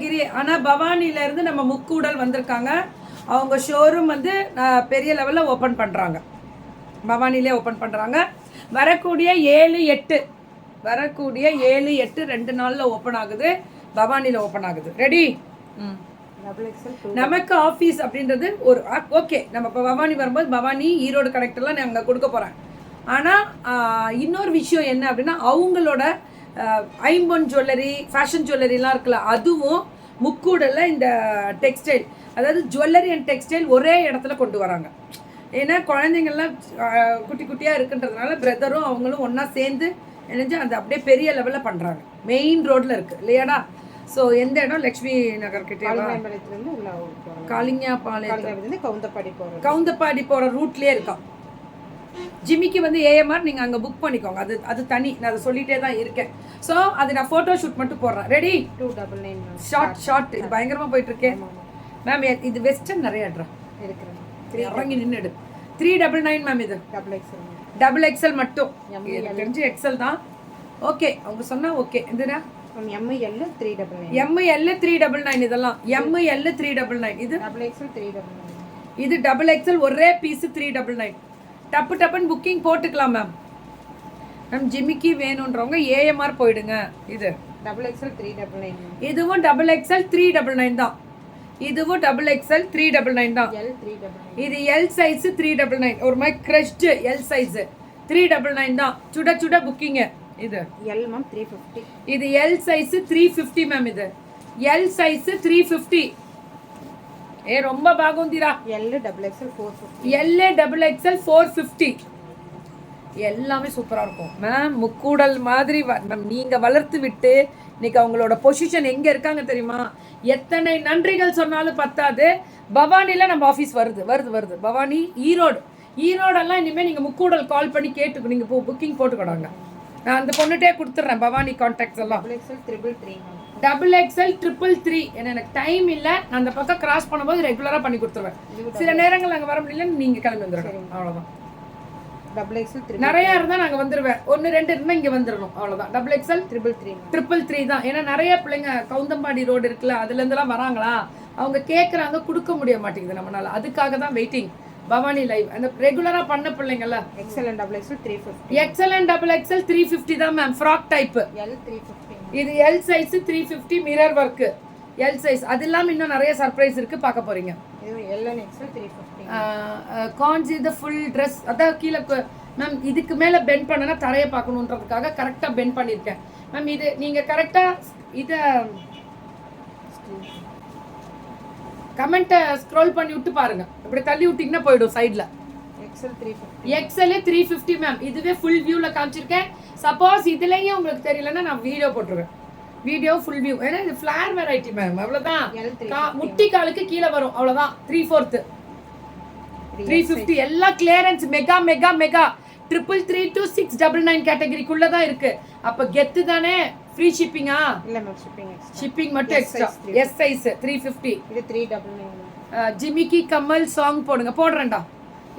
கிரி. ஆனால் பவானியிலேருந்து நம்ம முக்கூடல் வந்திருக்காங்க. அவங்க ஷோரூம் வந்து பெரிய லெவலில் ஓப்பன் பண்ணுறாங்க. பவானிலே ஓப்பன் பண்ணுறாங்க. வரக்கூடிய 7-8 2 நாளில் ஓப்பன் ஆகுது. பவானியில் ஓப்பன் ஆகுது. ரெடி? நமக்கு ஆஃபீஸ் அப்படின்றது ஒரு ஓகே. நம்ம இப்போ பவானி வரும்போது பவானி ஈரோடு கனெக்டெல்லாம் நான் அங்கே கொடுக்க போகிறேன். ஆனால் இன்னொரு விஷயம் என்ன அப்படின்னா, அவங்களோட ஐம்பொன் ஜுவல்லரி, ஃபேஷன் ஜுவல்லரிலாம் இருக்குல்ல, அதுவும் முக்கூடலில் இந்த டெக்ஸ்டைல், அதாவது ஜுவல்லரி அண்ட் டெக்ஸ்டைல் ஒரே இடத்துல கொண்டு வராங்க. ஏன்னா குழந்தைங்கள்லாம் குட்டி குட்டியாக இருக்குன்றதுனால பிரதரும் அவங்களும் ஒன்றா சேர்ந்து நினைஞ்சு அந்த அப்படியே பெரிய லெவலில் பண்ணுறாங்க. மெயின் ரோட்டில் இருக்குது இல்லையாடா? ஸோ எந்த இடம்? லக்ஷ்மி நகர் கிட்டே, காளிங்காபாளையத்துலேருந்து கவுந்தப்பாடி போகிற ரூட்லேயே இருக்கான். ஜிமிக்கு வந்து ஏஎம்ஆர், நீங்கள் அங்கே புக் பண்ணிக்கோங்க. அது தனி, நான் அதை சொல்லிகிட்டே தான் இருக்கேன். ஸோ அது நான் ஃபோட்டோ ஷூட் மட்டும் போடுறேன். ரெடி? 299 ஷார்ட். இது பயங்கரமாக போயிட்டுருக்கேன் மேம். இது வெஸ்டர்ன் நிறைய இறங்கி நின்று 399 மேம். இது டபுள் எக்ஸல் மட்டும். தெரிஞ்சு எக்ஸல் தான். ஓகே, அவங்க சொன்னால் ஓகே. எதுனா ML 399 இதெல்லாம். ML 399. இது இது டபுள் எக்ஸல் ஒரே பீஸ் 399. டப்புன்னு புக்கிங் போட்டுக்கலாம் மேம். மேம் ஜிமிக்கி வேணுன்றவங்க ஏஎம்ஆர் போயிடுங்க. இது டபுள் எக்ஸல் 399. இதுவும் டபுள் எக்ஸல் 399 தான். இதுவும் டபுள் எக்ஸல் 399 தான். இது எல் சைஸ் 399. ஒரு மாதிரி கிரஷ்டு எல் சைஸ் 399 தான். சுட புக்கிங்க. இது எல் மேம் 350. இது எல் சைஸ் 350 மேம். இது எல் சைஸ் 350. ரொம்ப பாகுந்திரா. L double XL 450. எல்லாமே சூப்பராக இருக்கும் மேம். முக்கூடல் மாதிரி மேம் நீங்கள் வளர்த்து விட்டு இன்னைக்கு அவங்களோட பொசிஷன் எங்கே இருக்காங்க தெரியுமா? எத்தனை நன்றிகள் சொன்னாலும் பத்தாது. பவானியில் நம்ம ஆஃபீஸ் வருது. பவானி, ஈரோடெல்லாம் இனிமேல் நீங்கள் முக்கூடல் கால் பண்ணி கேட்டு நீங்கள் புக்கிங் போட்டுக்கோங்க. நான் அந்த பொண்ணுகிட்டே கொடுத்துட்றேன் பவானி கான்டாக்ட்ஸ் எல்லாம். Double XL 333. எனக்கு டைம் இல்லை, நான் அந்த பக்கம் கிராஸ் பண்ணும்போது ரெகுலராக பண்ணி கொடுத்துருவேன். சில நேரங்கள் நாங்கள் வர முடியலன்னு நீங்கள் கிளம்பி வந்துடுறோம். அவ்வளோதான். நிறையா இருந்தால் நாங்கள் வந்துடுவேன். 1-2 இருந்தால் இங்கே வந்துடணும். அவ்வளோதான். டபுள் எக்ஸல் 333 தான். ஏன்னா நிறைய பிள்ளைங்க கவுந்தம்பாடி ரோடு இருக்குல்ல, அதுலேருந்துலாம் வராங்களா, அவங்க கேட்குறாங்க, கொடுக்க முடிய மாட்டேங்குது நம்மளால. அதுக்காக தான் வெயிட்டிங். பவானி லைவ் அந்த ரெகுலராக பண்ண பிள்ளைங்கள்ல. எக்ஸல் அண்ட் டபுள் எக்ஸல் 350 தான் மேம். Frock type. இது L size 350 mirror work L size. அது இல்லாமல் இன்னும் நிறைய சர்ப்ரைஸ் இருக்குது, பார்க்க போகிறீங்க. கான்ஜி த ஃபுல் ட்ரெஸ். அதான் கீழே மேம் இதுக்கு மேலே பெண்ட் பண்ணனா தரையை பார்க்கணுன்றதுக்காக கரெக்டாக பெண்ட் பண்ணியிருக்கேன் மேம். இது நீங்கள் கரெக்டாக இதை கமெண்ட்டை ஸ்க்ரோல் பண்ணி விட்டு பாருங்க. இப்படி தள்ளி விட்டிங்கன்னா போயிடும் சைடில். XL 350 ma'am. இதுவே ஃபுல் வியூவில் காமிச்சிருக்கேன். சப்போஸ் இதுலேயும் உங்களுக்கு தெரியலன்னா நான் வீடியோ போட்டுருவேன். Video full view. ஏன்னா இது ஃப்ளார் வெரைட்டி மேம். அவ்வளோதான். முட்டி காலுக்கு கீழே வரும். அவ்வளோதான். 3/4 350. எல்லாம் கிளியரன்ஸ். மெகா 333 to 699 கேட்டகரிக்குள்ள தான் இருக்கு. அப்ப கெத்து தானே. ஃப்ரீ ஷிப்பிங்கா? இல்ல மேம், ஷிப்பிங் மட்டும் எக்ஸ்ட்ரா. S size 350. இது 399. ஜிமிக்கி கமல் சாங் போடுறேன்டா.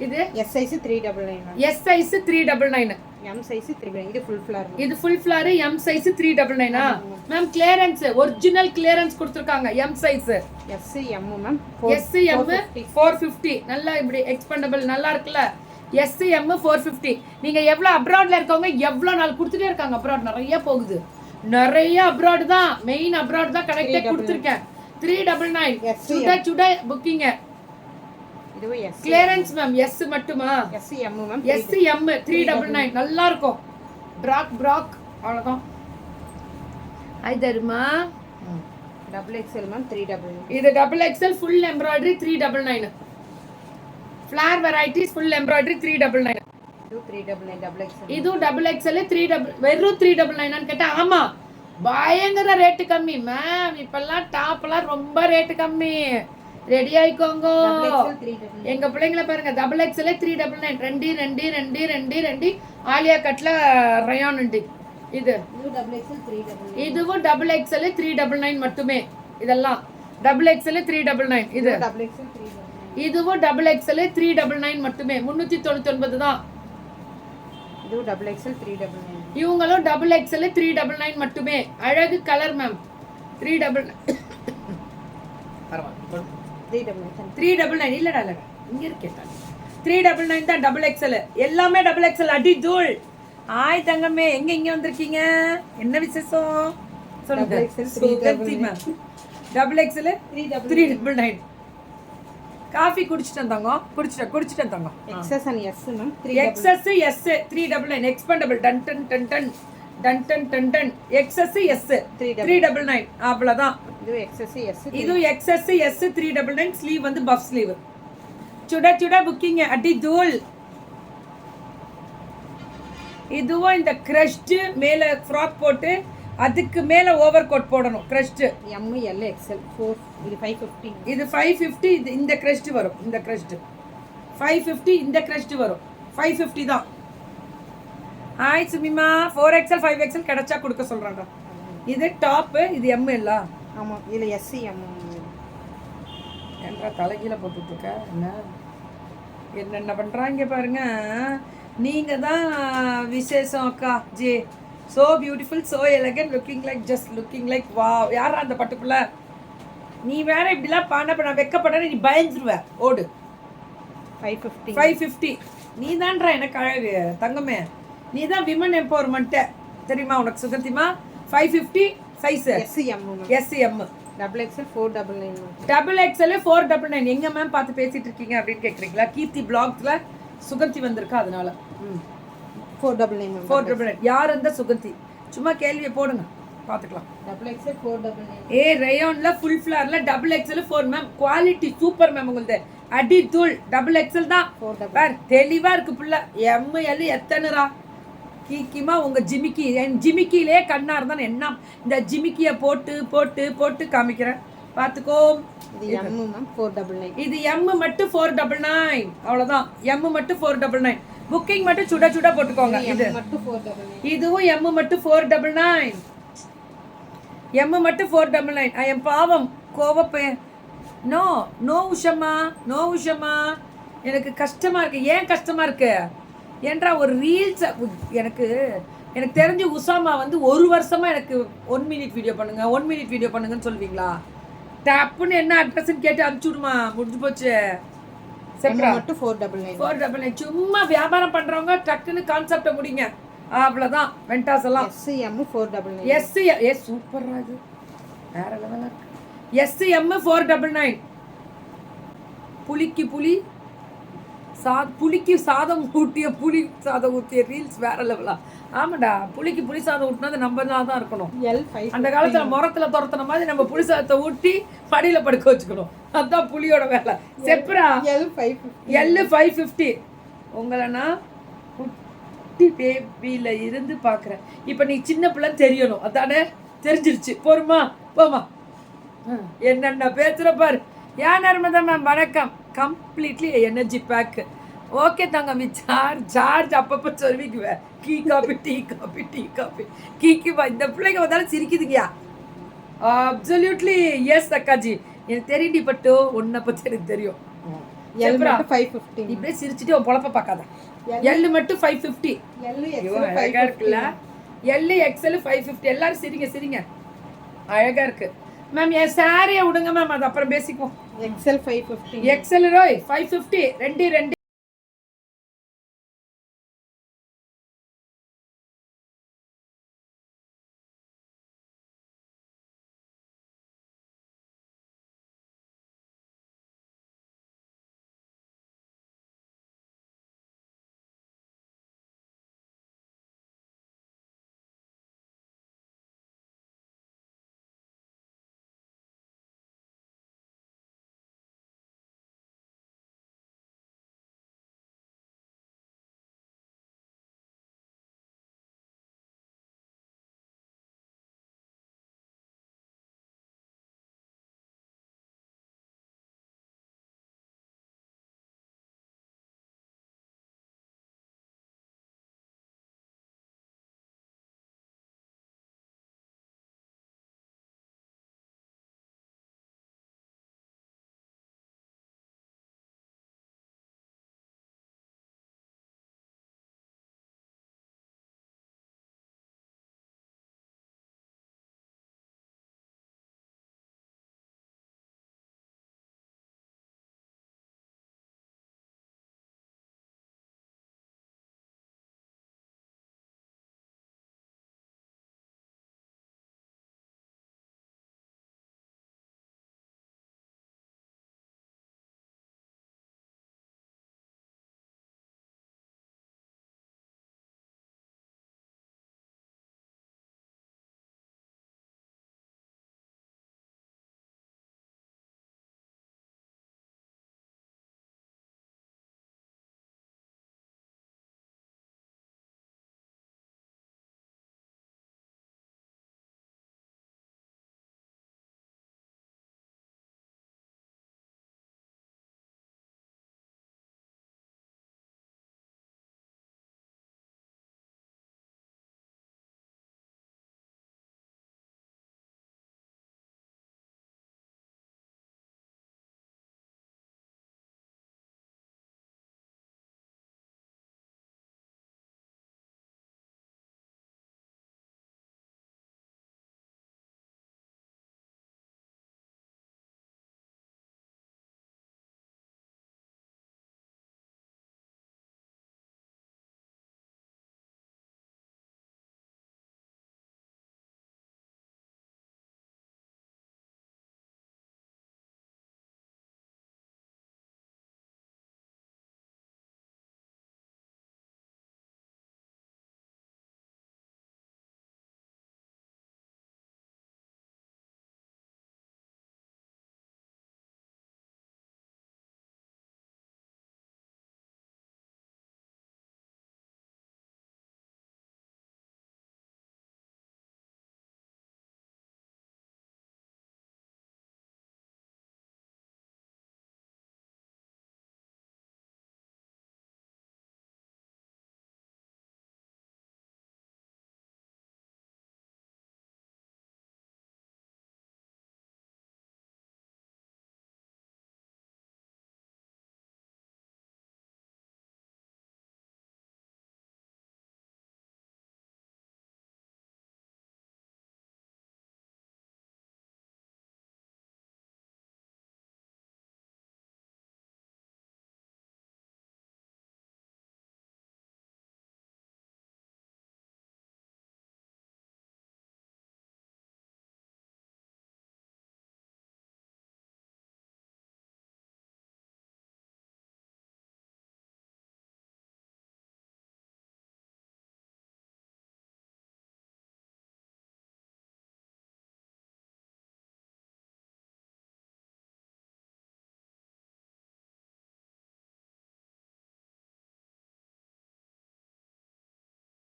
இது S size 399. S size 399. M size 399. இது full flare. M size 399. Ma'am clearance, original clearance கொடுத்திருக்காங்க. M size. S M ma'am. S M 450. நல்லா இப்படி எக்ஸ்பெண்டபிள் நல்லா இருக்குல்ல. S M 450. நீங்க எவ்வளவு அப்ராட்ல இருக்கவங்க எவ்வளவு நாள் கொடுத்துட்டே இருக்காங்க. அப்ராட் நிறைய போகுது. நிறைய அப்ராட் தான். மெயின் அப்ராட் தான் கனெக்டே கொடுத்துருக்கேன். 399. சுட புக்கிங்க. Clearance ma'am. எஸ் மட்டுமா? S M ma'am. S M 399. நல்லா இருக்கும். பிராக் அவ்வளவுதான். ஐ தருமா. Double XL ma'am 399. இது double XL full embroidery 399. Flare varieties full embroidery 399. இது டபுள் எக்ஸ்எல் 3 வெறும் 399 கேட்டா ஆமா பயங்கர ரேட்டு கம்மி மேம். இப்பெல்லாம் டாப்லாம் ரொம்ப ரேட்டு கம்மி. ரெடி ஆயிக்கோங்க. எங்க பிள்ளைங்களை பாருங்க. Double XL 399. 2 ஆலியா கட்ல ரயான் உண்டு. இதுவும் டபுள் எக்ஸ்எல் 399 மட்டுமே. இதெல்லாம் டபுள் எக்ஸ்எல் 399. இதுவும் டபுள் எக்ஸ்எல் 399 மட்டுமே. 399 தான். இதுவும் டபுள் எக்ஸ்எல் 399. இவங்களும் டபுள் எக்ஸ்எல் 399 மட்டுமே. அழகு கலர் மேம். 399 பரவாயில்ல 399 இல்லடா இங்க இருக்கேன் 399 தான் டபுள் எக்ஸ்எல் எல்லாமே டபுள் எக்ஸ்எல் அடி தூள் ஆய் தங்கமே எங்க இங்க வந்திருக்கீங்க என்ன விசேஷம் சொல்லுங்க டபுள் எக்ஸ்எல் 399 காஃபி குடிச்சிட்டேன் தங்கம் குடிச்சிட்டேன் தங்கம் XS and S ma'am XS S 399 expendable டன் டன் டன் டன் டன் டன் டன் டன் எக்ஸஸ் எஸ் 399 அவ்வளவுதான் இது எக்ஸஸ் எஸ் 399 ஸ்லீவ் வந்து பஃப் ஸ்லீவ் சுட புக்கிங் அடி தூள் இதுவும் இந்த கிரஷ்ட் மேல ஃப்ராக் போட்டு அதுக்கு மேல ஓவர் கோட் போடணும் கிரஷ்ட் எம் எல் எக்ஸ்எல் 4 இது 550 இது 550 இது இந்த கிரஷ்ட் வரும் இந்த கிரஷ்ட் 550 இந்த கிரஷ்ட் வரும் 550 தான் ஹாய் சுமிமா 4XL 5XL கிடைச்சா கொடுக்க சொல்றாங்க இது டாப் இது எம் இல்ல ஆமா இதுல எஸ் எம் என்றா தலைகீழ போட்டுட்டு இருக்க என்னென்ன பண்றாங்க பாருங்க நீங்க தான் விசேஷம் அக்கா G so beautiful so elegant looking like wow யாரா அந்த பட்டுக்குள்ள நீ வேற இப்படிலாம் பண்ண வெக்கப்பட நீ பயந்துருவ ஓடு 550 நீ தான்டா எனக்கு அழகு தங்கமே நீ தான் விமன் எம்பவர்மெண்ட் தெரியுமா உனக்கு சுகந்திமா 550 size S M double XL 499 double XL 499 எங்க மேம் பார்த்து பேசிட்டு இருக்கீங்க அப்படின்னு கேக்குறீங்களா கீர்த்தி பிளாக்ஸ்ல சுகந்தி வந்திருக்கா அதனால 499 யார் அந்த சுகந்தி சும்மா கேள்வியை போடுங்க பாத்துக்கலாம் டபுள் எக்ஸ்எல் 499 ஏ ரேயான்ல ஃபுல் ஃபிளார்ல double XL 4 ma'am quality super ma'am உங்களுக்கு அடி தூள் டபுள் எக்ஸ்எல் தான் பார் தெளிவா இருக்கு புள்ள எம் எல் எத்தனைரா கீக்கிமா உங்க ஜிமிக்கி என் ஜிமிக்கிலே கண்ணா இருந்தா என்ன இந்த ஜிமிக்கிய போட்டு போட்டு போட்டு காமிக்கிறேன் பாத்துக்கோ இது எம் மேம் 499 இது எம் மட்டும் 499 அவ்வளவுதான் எம் மட்டும் 499 புக்கிங் மட்டும் சுட போட்டுக்கோங்க இது மட்டும் 499 இதுவும் எம் மட்டும் 499 எம் மட்டும் 499 ஐ எம் பாவம் கோவப்பே நோ உஷமா எனக்கு கஷ்டமா இருக்கு ஏன் கஷ்டமா இருக்கு ஏன்றா ஒரு ரீல்ஸ் எனக்கு தெரிஞ்சு உசாமா வந்து ஒரு வருஷமா எனக்கு 1 மினிட் வீடியோ பண்ணுங்கன்னு சொல்வீங்களா டப்புன்னு என்ன அட்ரஸ்ன்னு கேட்டு அனுப்பிச்சு விடுமா முடிஞ்சு போச்சு மட்டும் 499 சும்மா வியாபாரம் பண்றவங்க டக்குன்னு கான்செப்ட முடிங்க அவ்வளவுதான் வெண்டாஸ் எல்லாம் எஸ்எம் 499 ஏ சூப்பர் இது வேற லெவலா இருக்கு எஸ்எம் 499 புளிக்கு சாதம் ஊட்டிய ரீல்ஸ் வேற லெவலா ஆமாடா புளிக்கு புளி சாதம் ஊட்டினது நம்ம தான் இருக்கணும் அந்த காலத்துல முறத்துல துரத்துன மாதிரி நம்ம புளி சாதத்தை ஊட்டி படியில படுக்க வச்சுக்கணும் அதுதான் புளியோட வேலை செப்ரா எல் 550 உங்களை நான் குட்டி பேபியில இருந்து பாக்குறேன் இப்ப நீ சின்ன பிள்ளை தெரியணும் அதானே தெரிஞ்சிருச்சு போமா என்னென்ன பேசுற பாரு ஏன் நர்மதா மேம் வணக்கம் கம்ப்ளீட்லி எனர்ஜி பேக் ஓகே தங்கமி சார்ஜ் அப்பப்போ சொல்லிக்குவேன் டீ காபி கீக்கு இந்த பிள்ளைங்க வந்தாலும் சிரிக்குதுங்கயா அப்சல்யூட்லி எஸ் அக்காஜி எனக்கு தெரியுடி பட்டு உன்னை பத்தி எனக்கு தெரியும் இப்படியே சிரிச்சுட்டு உன் பொழப்ப பார்க்காத எல் மட்டும் 550 அழகா இருக்குல்ல எல் எக்ஸ்எல் 550 எல்லாரும் சிரிங்க அழகா இருக்கு மேம் என் சாரியை விடுங்க மேம் அது அப்புறம் பேசிக்குவோம் எக்ஸ்எல் 550 எக்ஸ்எல் ரோய் 550 ரெண்டு